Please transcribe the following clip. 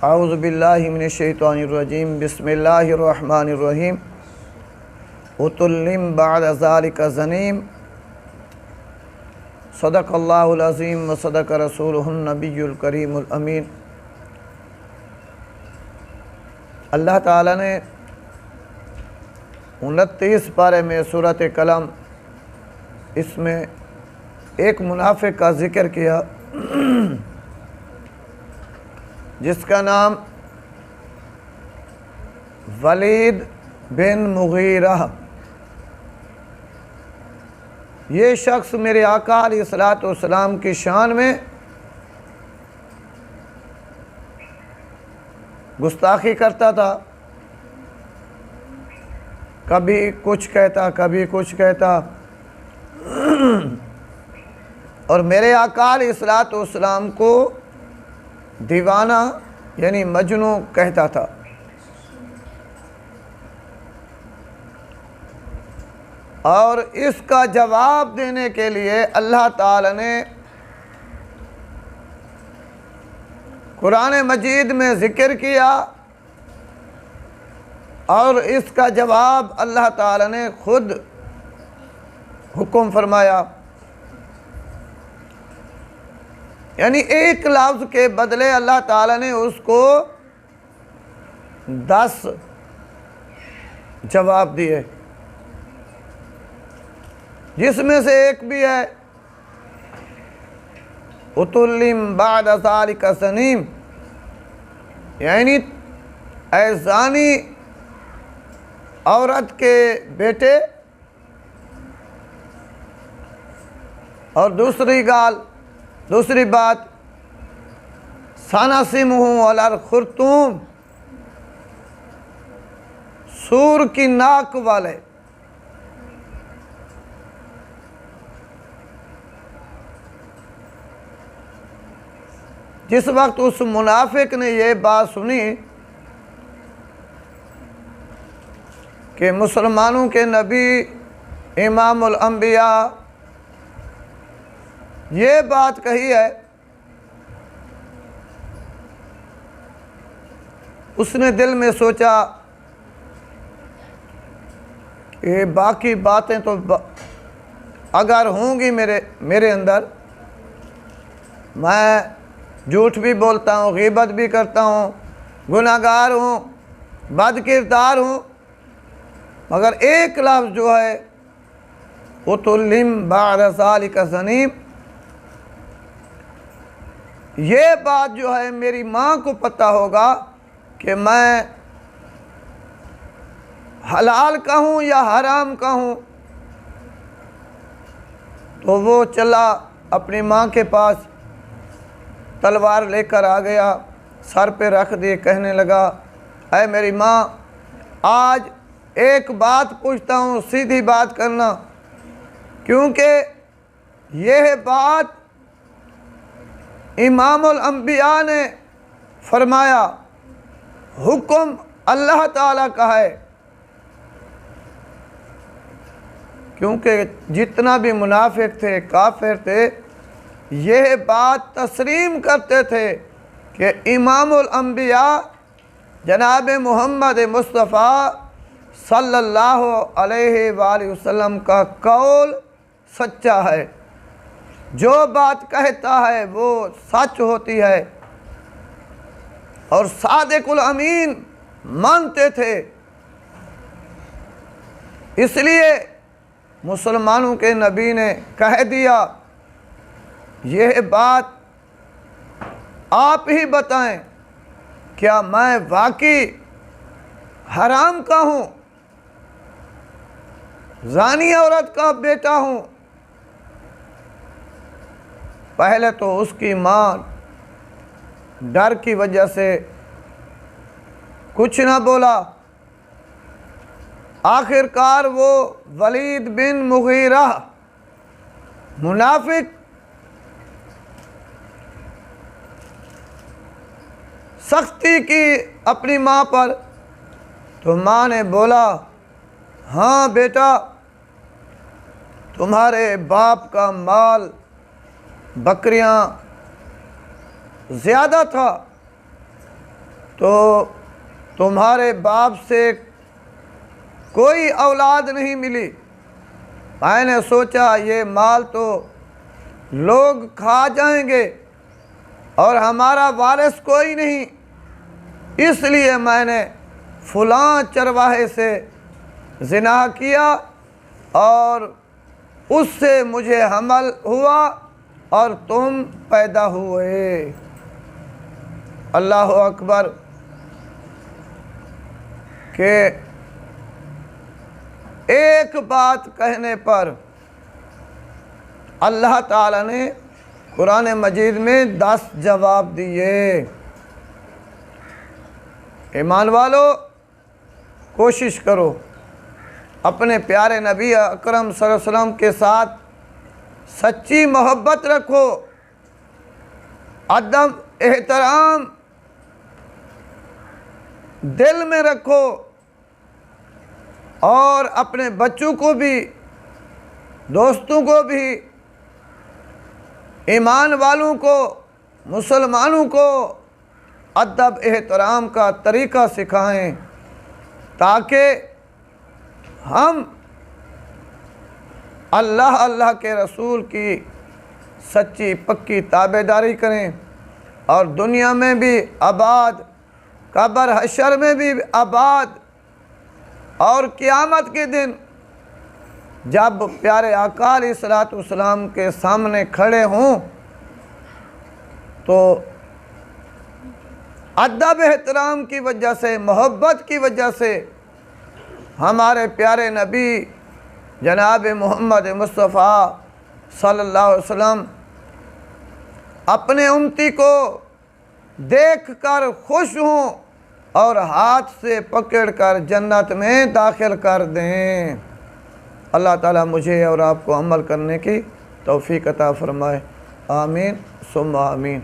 اعوذ باللہ من الشیطان الرجیم بسم اللہ الرحمن الرحیم عتل بعد ذلک زنیم صدق اللہ العظیم و صدق رسولہ النبی الکریم الامین۔ اللہ تعالیٰ نے 29 پارے میں سورۃ قلم اس میں ایک منافق کا ذکر کیا جس کا نام ولید بن مغیرہ۔ یہ شخص میرے آقا علیہ الصلوۃ والسلام کی شان میں گستاخی کرتا تھا، کبھی کچھ کہتا کبھی کچھ کہتا، اور میرے آقا علیہ الصلوۃ والسلام کو دیوانہ یعنی مجنوں کہتا تھا۔ اور اس کا جواب دینے کے لیے اللہ تعالی نے قرآن مجید میں ذکر کیا، اور اس کا جواب اللہ تعالی نے خود حکم فرمایا، یعنی ایک لفظ کے بدلے اللہ تعالی نے اس کو 10 جواب دیے، جس میں سے ایک بھی ہے عتل بعد ذلک زنیم، یعنی اے زانی عورت کے بیٹے، اور دوسری بات سنسمہ علی الخرطوم، سور کی ناک والے۔ جس وقت اس منافق نے یہ بات سنی کہ مسلمانوں کے نبی امام الانبیاء یہ بات کہی ہے، اس نے دل میں سوچا کہ باقی باتیں تو اگر ہوں گی میرے اندر، میں جھوٹ بھی بولتا ہوں، غیبت بھی کرتا ہوں، گناہ گار ہوں، بد کردار ہوں، مگر ایک لفظ جو ہے عتل بعد ذلک زنیم، یہ بات جو ہے میری ماں کو پتہ ہوگا کہ میں حلال کہوں یا حرام کہوں، تو وہ چلا اپنی ماں کے پاس، تلوار لے کر آ گیا، سر پہ رکھ دی، کہنے لگا اے میری ماں، آج ایک بات پوچھتا ہوں، سیدھی بات کرنا، کیونکہ یہ بات امام الانبیاء نے فرمایا، حکم اللہ تعالیٰ کا ہے، کیونکہ جتنا بھی منافق تھے، کافر تھے، یہ بات تسلیم کرتے تھے کہ امام الانبیاء جناب محمد مصطفیٰ صلی اللہ علیہ وآلہ وسلم کا قول سچا ہے، جو بات کہتا ہے وہ سچ ہوتی ہے، اور صادق الامین مانتے تھے۔ اس لیے مسلمانوں کے نبی نے کہہ دیا، یہ بات آپ ہی بتائیں، کیا میں واقعی حرام کا ہوں، زانی عورت کا بیٹا ہوں؟ پہلے تو اس کی ماں ڈر کی وجہ سے کچھ نہ بولا، آخر کار وہ ولید بن مغیرہ منافق سختی کی اپنی ماں پر، تو ماں نے بولا ہاں بیٹا، تمہارے باپ کا مال بکریاں زیادہ تھا، تو تمہارے باپ سے کوئی اولاد نہیں ملی، میں نے سوچا یہ مال تو لوگ کھا جائیں گے اور ہمارا وارث کوئی نہیں، اس لیے میں نے فلاں چرواہے سے زنا کیا اور اس سے مجھے حمل ہوا اور تم پیدا ہوئے۔ اللہ اکبر! کہ ایک بات کہنے پر اللہ تعالیٰ نے قرآن مجید میں 10 جواب دیے۔ ایمان والو، کوشش کرو اپنے پیارے نبی اکرم صلی اللہ علیہ وسلم کے ساتھ سچی محبت رکھو، ادب احترام دل میں رکھو، اور اپنے بچوں کو بھی، دوستوں کو بھی، ایمان والوں کو، مسلمانوں کو ادب احترام کا طریقہ سکھائیں، تاکہ ہم اللہ کے رسول کی سچی پکی تابعداری کریں، اور دنیا میں بھی آباد، قبر حشر میں بھی آباد، اور قیامت کے دن جب پیارے آقا علیہ الصلوۃ والسلام کے سامنے کھڑے ہوں تو ادب احترام کی وجہ سے، محبت کی وجہ سے ہمارے پیارے نبی جناب محمد مصطفیٰ صلی اللہ علیہ وسلم اپنے امتی کو دیکھ کر خوش ہوں اور ہاتھ سے پکڑ کر جنت میں داخل کر دیں۔ اللہ تعالیٰ مجھے اور آپ کو عمل کرنے کی توفیق عطا فرمائے، آمین ثم آمین۔